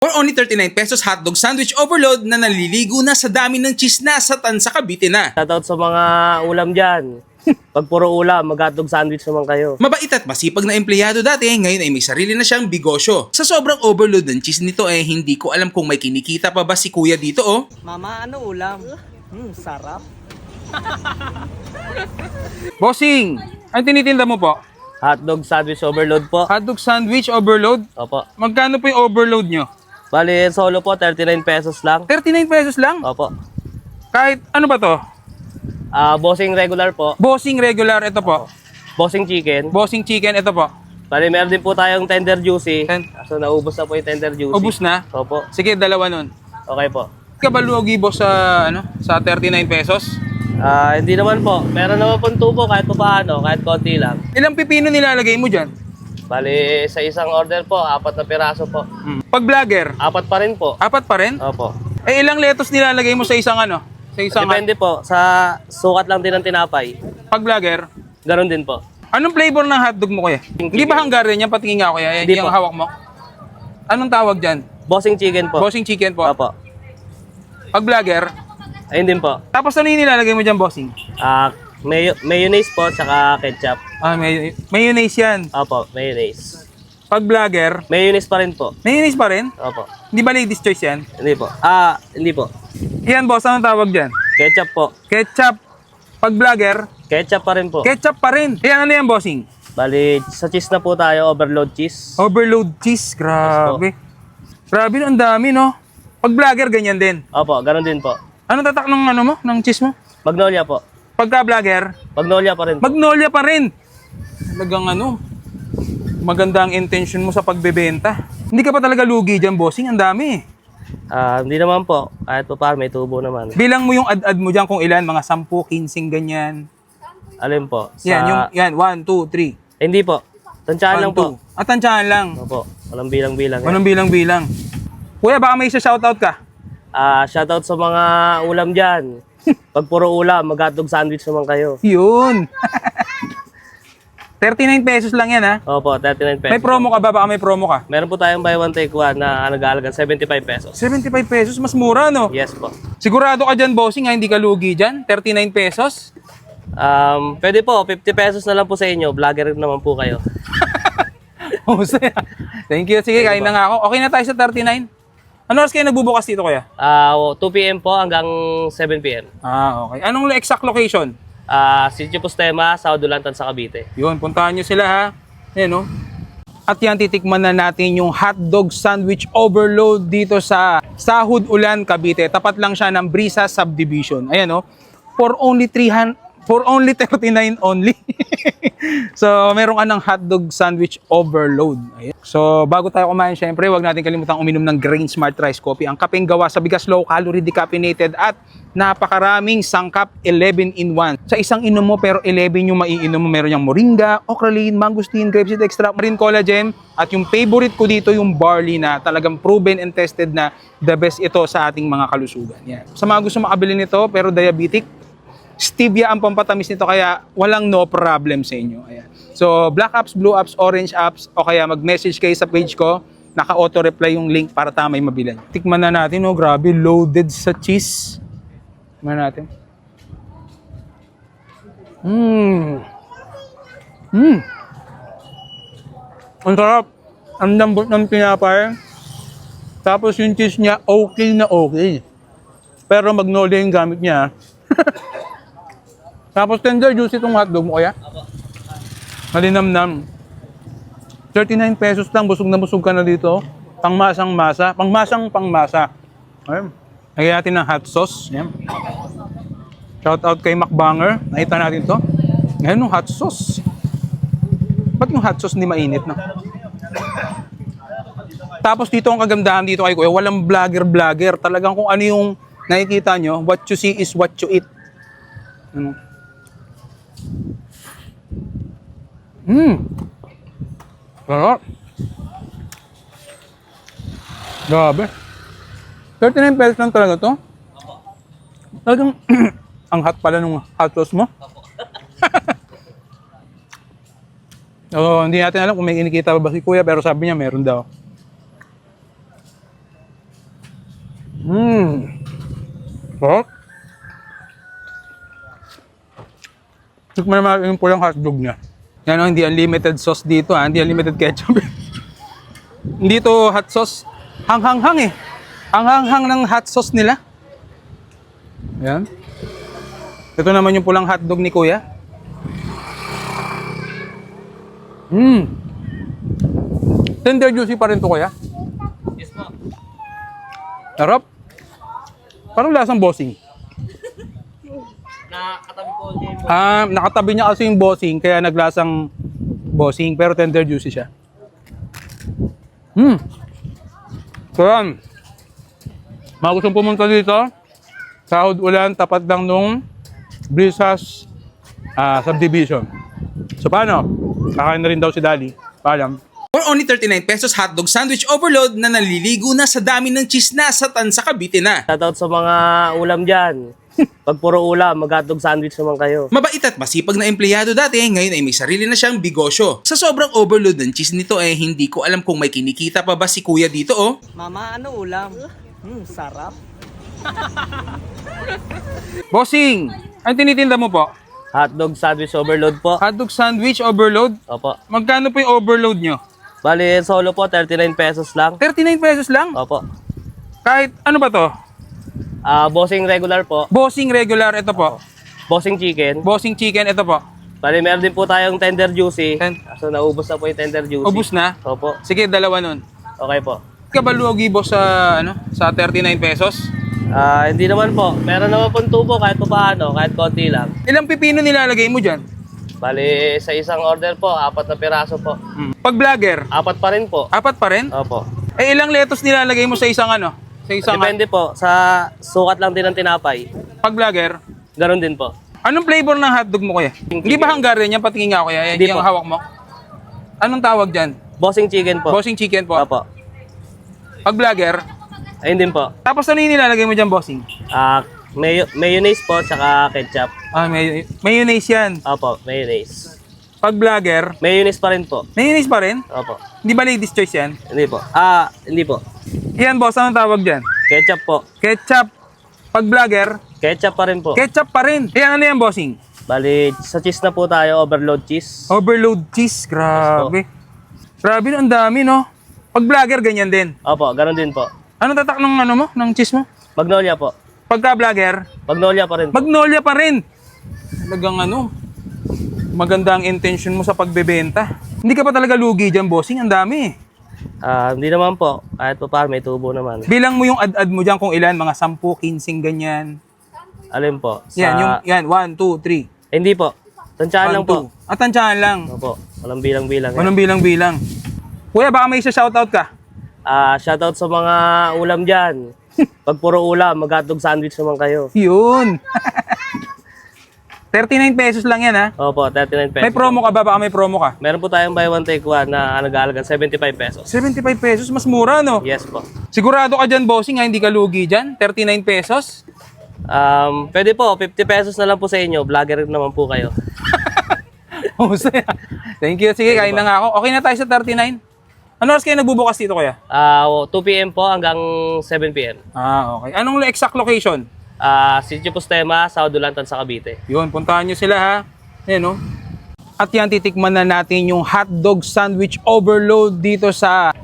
For only 39 pesos, hotdog sandwich overload na naliligo na sa dami ng cheese na sa Tansa, Cavite na. Shoutout sa mga ulam dyan. Pag puro ulam, mag-hotdog sandwich naman kayo. Mabait at masipag na empleyado dati, ngayon ay may sarili na siyang bigosyo. Sa sobrang overload ng cheese nito hindi ko alam kung may kinikita pa ba si kuya dito Mama, ano ulam? Sarap. Bossing, ang tinitinda mo po? Hotdog sandwich overload po. Hotdog sandwich overload? Opo. Magkano po yung overload nyo? Bali, solo po, 39 pesos lang. 39 pesos lang? Opo. Kahit ano ba to? Bossing regular po. Bossing regular, ito po. Bossing chicken. Bossing chicken, ito po. Bali, meron din po tayong tender juicy. Ten- So, naubos na po yung tender juicy. Ubus na? Opo. Sige, dalawa nun. Okay po. Kabalugi boss sa 39 pesos? Hindi naman po. Meron naman pong tubo kahit pa paano, kahit konti lang. Ilang pipino nilalagay mo dyan? Bali, sa isang order po, 4 na piraso po. Pag vlogger, 4 pa rin po. 4 pa rin? Opo. Ilang lettuce nilalagay mo sa isang Sa isang Depende po. Sa sukat lang din ng tinapay. Pag vlogger, Ganon din po. anong flavor ng hotdog mo kuya? Hindi ba Hungarian yan? Patingin nga kuya. Hindi Yung po. hawak mo. Anong tawag dyan? Bossing chicken po. Bossing chicken po. Opo. Pag vlogger, Ayun din po. tapos ano yung nilalagay mo dyan bossing? Mayonnaise po, saka ketchup. Mayonnaise yan. Opo, mayonnaise. Pag vlogger, Mayonnaise pa rin po. mayonnaise pa rin? Opo. Hindi ba ladies choice yan? Hindi po. Hindi po. Yan boss, anong tawag dyan? Ketchup po. Ketchup. Pag vlogger, Ketchup pa rin po. ketchup pa rin. Yan, ano yan bossing? Bali, sa cheese na po tayo, overload cheese. Overload cheese, grabe. Grabe, ang dami, no? Pag vlogger, ganyan din. Opo, ganon din po. Anong tatak ng cheese mo? Magnolia po. Pagka vlogger, Magnolia pa rin po. Magnolia pa rin. Talagang maganda ang intention mo sa pagbebenta. Hindi ka pa talaga lugi dyan, bossing. Ang dami. Hindi naman po. Kahit pa paano, may tubo naman. Bilang mo yung ad-ad mo dyan kung ilan, mga 10, 15, ganyan. Alin po? Yan, 1, 2, 3. Hindi po. Tansyahan lang po. At tansyahan lang. Opo. Walang bilang-bilang. Anong bilang-bilang? Kuya, baka may isa-shoutout ka. Shoutout sa mga ulam dyan. Pag puro ulam, mag-hotdog sandwich naman kayo. Yun. 39 pesos lang yan, ha? Opo, 39 pesos. May promo ka ba? Baka may promo ka. Meron po tayong buy one take one na nag-aalagang 75 pesos. 75 pesos, mas mura, no? Yes po. Sigurado ka dyan, bossing, ha? Hindi ka lugi dyan? 39 pesos? Pwede po, 50 pesos na lang po sa inyo. Vlogger naman po kayo. Husay. Thank you. Sige, kain na nga ako. Okay na tayo sa 39. Ano oras kayo nagbubukas dito, kuya? 2 p.m. po hanggang 7 p.m. Okay. Anong exact location? Sitio Postema, Sao Dulantan sa Cavite. Yun, puntahan nyo sila, ha? Ayan, no? At yan, titikman na natin yung hotdog sandwich overload dito sa Sahod Ulan, Cavite. Tapat lang siya ng Brisa Subdivision. Ayan, no? For only 39 only. So, meron ka ng hotdog sandwich overload. Ayan. So, bago tayo kumain, syempre, huwag natin kalimutang uminom ng Grain Smart Rice Coffee. Ang kapeng gawa sa bigas, low calorie, decaffeinated at napakaraming sangkap, 11 in 1. Sa isang inom mo, pero 11 yung maiinom mo. Meron yung moringa, okralin, mangosteen, grapeseed extract, marine collagen. At yung favorite ko dito, yung barley na talagang proven and tested na the best ito sa ating mga kalusugan. Yan. Sa mga gusto makabili nito, pero diabetic, stevia ang pampatamis nito, kaya walang no problem sa inyo. Ayan. So, black apps, blue apps, orange apps, o kaya mag-message kayo sa page ko, naka-auto-reply yung link para tamay mabilan. Tikman na natin, oh, grabe, loaded sa cheese. Tikman natin. Ang sarap. Ang lambot ng tinapay. Tapos yung cheese niya, okay na okay. Pero magnolia yung gamit niya. Tapos tender juicy itong hotdog mo, kaya? Malinamnam. 39 pesos lang, busog na busog ka na dito. Pangmasang masa. Pangmasang pangmasa. Ayun. Lagyan natin ng hot sauce. Ayan. Shout out kay Macbanger. Nakita natin to. Ngayon yung hot sauce. Ba't yung hot sauce hindi mainit, no? Tapos dito ang kagandahan dito kay Kuya, walang vlogger. Talagang kung ano yung nakikita nyo, what you see is what you eat. Ano? Sarap. Grabe. 39 pesos lang talaga to. Talagang ang hot pala nung hot sauce mo. So, hindi natin alam kung may kinikita pa ba si Kuya, pero sabi niya meron daw. Sarap. Tikman naman yung pulang hotdog niya. Yan o, hindi unlimited sauce dito ha. Hindi unlimited ketchup. Hindi to hot sauce. Hanghang-hang eh. Hanghang-hang ng hot sauce nila. Yan. Ito naman yung pulang hotdog ni Kuya. Tender juicy pa rin to, Kuya. Yes po. Sarap. Parang lasang bossing. Nakatabi po niya yung Nakatabi niya kasi yung bossing, kaya naglasang bossing, pero tender juicy siya. So yan. Mga gustong pumunta dito, Sahod Ulan, tapat lang nung Brisas subdivision. So paano? Kakain na rin daw si Dali. Paalam. For only 39 pesos, hotdog sandwich overload na naliligo na sa dami ng cheese na sa Tansa, Cavite na. Shoutout sa mga ulam dyan. Pag puro ulam, mag-hotdog sandwich naman kayo. Mabait at masipag na empleyado dati, ngayon ay may sarili na siyang bigosyo. Sa sobrang overload ng cheese nito hindi ko alam kung may kinikita pa ba si Kuya dito Mama, ano ulam? Sarap. Bossing, ang tinitinda mo po? Hotdog sandwich overload po. Hotdog sandwich overload? Opo. Magkano po yung overload nyo? Bali, solo po, 39 pesos lang. 39 pesos lang? Opo. Kahit ano ba to? Bossing regular po. Bossing regular, ito po. Bossing chicken. Bossing chicken, ito po. Bali, meron din po tayong tender juicy. Ten- So, naubos na po yung tender juicy. Ubus na? Opo. Sige, dalawa nun. Okay po. Ka ba lugi boss sa 39 pesos? Hindi naman po. Meron naman po tubo kahit pa paano, kahit konti lang. Ilang pipino nilalagay mo dyan? Bali, sa isang order po, 4 na piraso po. Pag vlogger, 4 pa rin po. 4 pa rin? Opo. Eh ilang lettuce nilalagay mo sa isang Sa isang Depende po. Sa sukat lang din ng tinapay. Pag vlogger, Ganon din po. anong flavor ng hotdog mo kuya? Hindi ba Hungarian yan? Patingin nga kuya. Hindi Yung po. hawak mo. Anong tawag dyan? Bossing chicken po. Bossing chicken po. Opo. Pag vlogger, Ayun din po. tapos ano yung nilalagay mo dyan bossing? Mayonnaise po, tsaka ketchup. Mayonnaise yan. Opo, mayonnaise. Pag vlogger, Mayonnaise pa rin po. mayonnaise pa rin? Opo. Hindi ba ladies choice yan? Hindi po. Hindi po. Yan boss, anong tawag dyan? Ketchup po. Ketchup. Pag vlogger, Ketchup pa rin po. ketchup pa rin. Yan, ano yan bossing? Bali, sa cheese na po tayo, overload cheese. Overload cheese, grabe. Grabe, ang dami, no? Pag vlogger, ganyan din. Opo, ganon din po. Ano tatak ng ng cheese mo? Magnolia po. Pagka vlogger, Magnolia pa rin po. Magnolia pa rin. Talagang maganda ang intention mo sa pagbebenta. Hindi ka pa talaga lugi dyan, bossing. Ang dami. Hindi naman po. Kahit pa paano, may tubo naman. Bilang mo yung ad-ad mo dyan kung ilan, mga 10, 15, ganyan. Alin po? Yan, 1, 2, 3. Hindi po. Tansyahan lang po. Tansyahan lang. Opo. Walang bilang-bilang. Anong bilang-bilang? Kuya, baka may isa shoutout ka. Shoutout sa mga ulam dyan. Pag puro ulam, mag-hotdog sandwich naman kayo. Yun. 39 pesos lang yan, ha? Opo, 39 pesos. May promo ka ba? Baka may promo ka. Meron po tayong buy one take one na nag-aalagang 75 pesos. 75 pesos, mas mura, no? Yes po. Sigurado ka dyan, bossing, ha? Hindi ka lugi dyan? 39 pesos? Pwede po, 50 pesos na lang po sa inyo. Vlogger naman po kayo. Husay. Thank you. Sige, kain na nga ako. Okay na tayo sa 39? Ano oras kayo nagbubukas dito, kuya? 2 p.m. po hanggang 7 p.m. Okay. Anong exact location? Sitio Postema, Sahod Ulan, Tansa, Cavite. Yun, puntahan nyo sila, ha? Ayan, no? At yan, titikman na natin yung hotdog sandwich overload dito sa